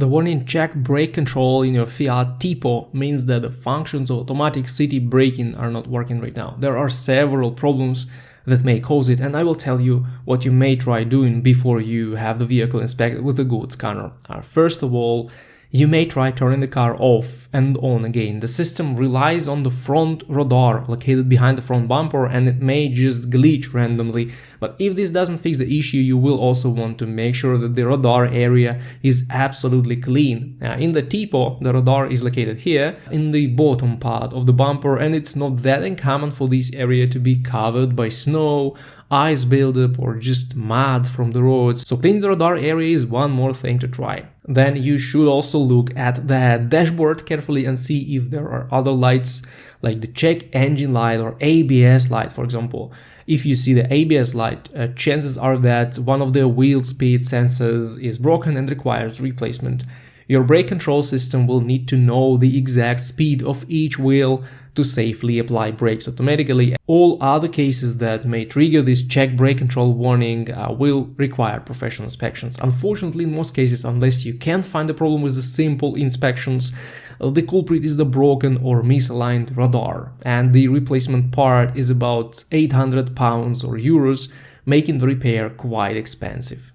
The warning check brake control in your Fiat Tipo means that the functions of automatic city braking are not working right now. There are several problems that may cause it, and I will tell you what you may try doing before you have the vehicle inspected with a good scanner. First of all, you may try turning the car off and on again. The system relies on the front radar located behind the front bumper, and it may just glitch randomly. But if this doesn't fix the issue, you will also want to make sure that the radar area is absolutely clean. In the Tipo, the radar is located here in the bottom part of the bumper, and it's not that uncommon for this area to be covered by snow, ice buildup, or just mud from the roads. So cleaning the radar area is one more thing to try. Then you should also look at the dashboard carefully and see if there are other lights like the check engine light or ABS light, for example. If you see the ABS light, chances are that one of the wheel speed sensors is broken and requires replacement. Your brake control system will need to know the exact speed of each wheel to safely apply brakes automatically. All other cases that may trigger this check brake control warning will require professional inspections. Unfortunately, in most cases, unless you can't find the problem with the simple inspections, the culprit is the broken or misaligned radar, and the replacement part is about 800 pounds or euros, making the repair quite expensive.